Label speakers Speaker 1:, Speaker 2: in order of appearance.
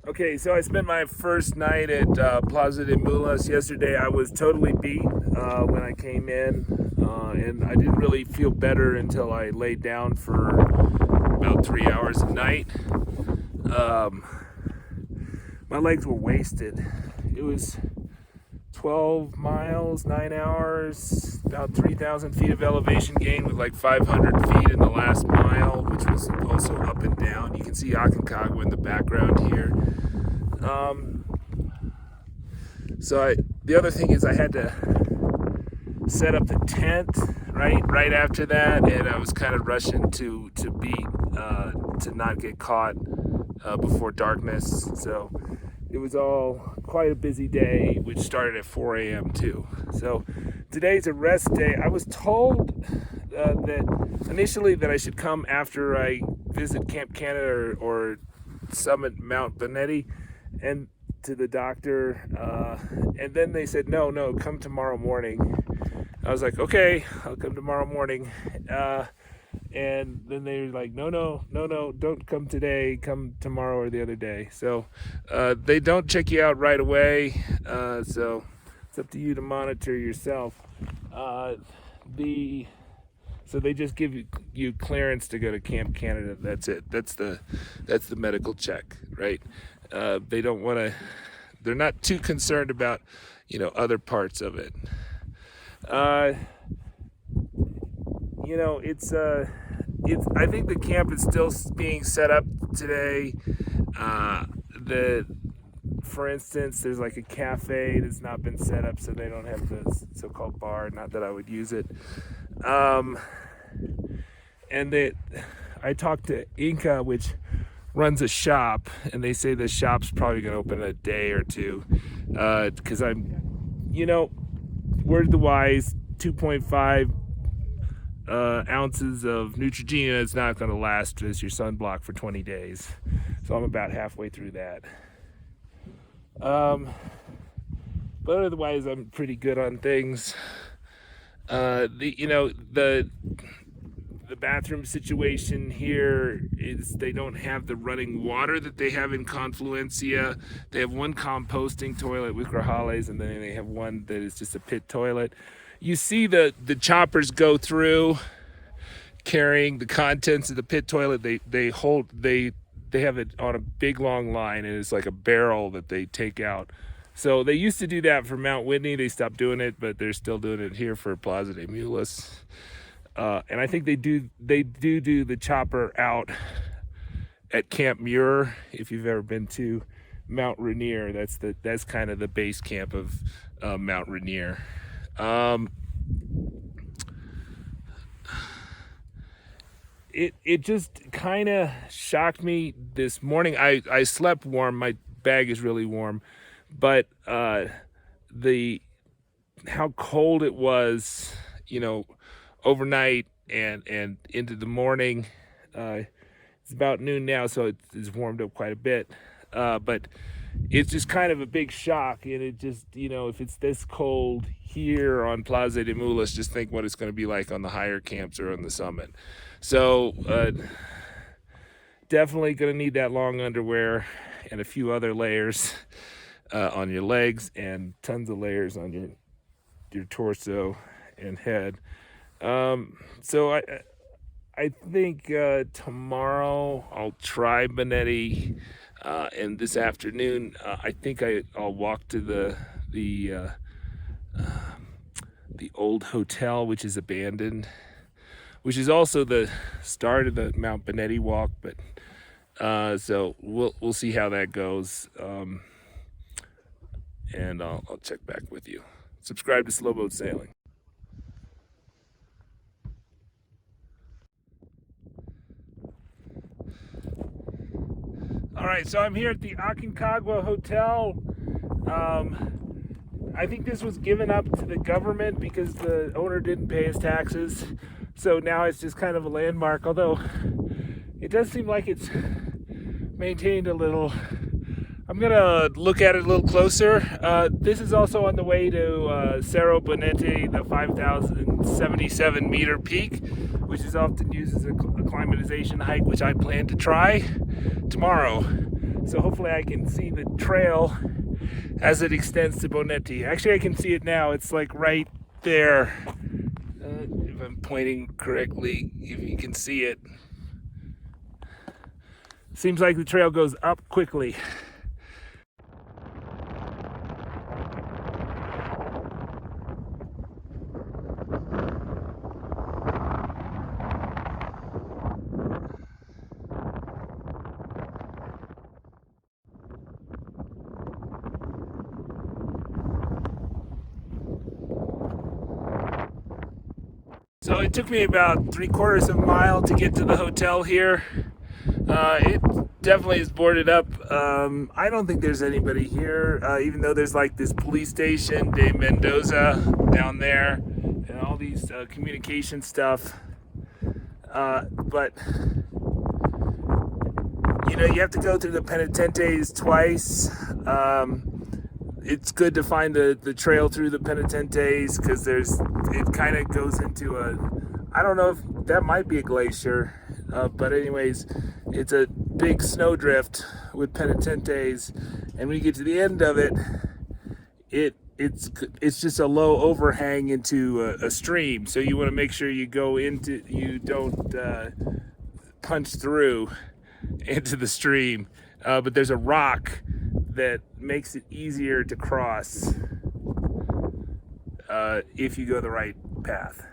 Speaker 1: Okay, so I spent my first night at Plaza de Mulas. Yesterday I was totally beat when I came in, and I didn't really feel better until I laid down for about 3 hours a night. Um, my legs were wasted. It was 12 miles, 9 hours, about 3,000 feet of elevation gain with like 500 feet in the last mile, which was also up and down. You can see Aconcagua in the background here. The other thing is I had to set up the tent right after that, and I was kind of rushing to not get caught before darkness. So it was all quite a busy day, which started at 4 a.m. too. So today's a rest day. I was told that initially that I should come after I visit Camp Canada or summit Mount Benetti and to the doctor, and then they said no, come tomorrow morning. I was like, okay, I'll come tomorrow morning, and then they were like, no, don't come today, come tomorrow or the other day. So they don't check you out right away, so it's up to you to monitor yourself. So they just give you clearance to go to Camp Canada. That's it. That's the medical check, right? They don't want to. They're not too concerned about, other parts of it. I think the camp is still being set up today. For instance, there's like a cafe that's not been set up, so they don't have the so-called bar. Not that I would use it. I talked to Inca, which runs a shop, and they say the shop's probably going to open in a day or two, because word of the wise, 2.5 ounces of Neutrogena is not going to last as your sunblock for 20 days. So I'm about halfway through that. But otherwise, I'm pretty good on things. The bathroom situation here is they don't have the running water that they have in Confluencia. They have one composting toilet with HOEAAS, and then they have one that is just a pit toilet. You see the choppers go through carrying the contents of the pit toilet. They have it on a big long line, and it's like a barrel that they take out. So they used to do that for Mount Whitney. They stopped doing it, but they're still doing it here for Plaza de Mulas. And I think they do the chopper out at Camp Muir. If you've ever been to Mount Rainier, that's kind of the base camp of Mount Rainier. It just kind of shocked me this morning. I slept warm. My bag is really warm, but how cold it was, overnight and into the morning. It's about noon now, so it's warmed up quite a bit. But it's just kind of a big shock, and it just, if it's this cold here on Plaza de Mulas, just think what it's going to be like on the higher camps or on the summit. So definitely going to need that long underwear and a few other layers on your legs, and tons of layers on your torso and head. So I think tomorrow I'll try Benetti, and this afternoon I think I'll walk to the old hotel, which is abandoned, which is also the start of the Mount Benetti walk. But so we'll see how that goes, and I'll check back with you. Subscribe to Slow Boat Sailing. All right, so I'm here at the Aconcagua Hotel. I think this was given up to the government because the owner didn't pay his taxes. So now it's just kind of a landmark, although it does seem like it's maintained a little. I'm going to look at it a little closer. This is also on the way to Cerro Bonete, the 5,077 meter peak, which is often used as a acclimatization hike, which I plan to try tomorrow. So hopefully I can see the trail as it extends to Bonetti. Actually, I can see it now. It's like right there. If I'm pointing correctly, if you can see it. Seems like the trail goes up quickly. So it took me about 3/4 of a mile to get to the hotel here. It definitely is boarded up. I don't think there's anybody here, even though there's like this police station de Mendoza down there and all these communication stuff. But you know, you have to go through the penitentes twice. It's good to find the trail through the penitentes because it kind of goes into I don't know if that might be a glacier, but anyways, it's a big snowdrift with penitentes, and when you get to the end of it, it's just a low overhang into a stream. So you want to make sure you don't punch through into the stream, but there's a rock that makes it easier to cross if you go the right path.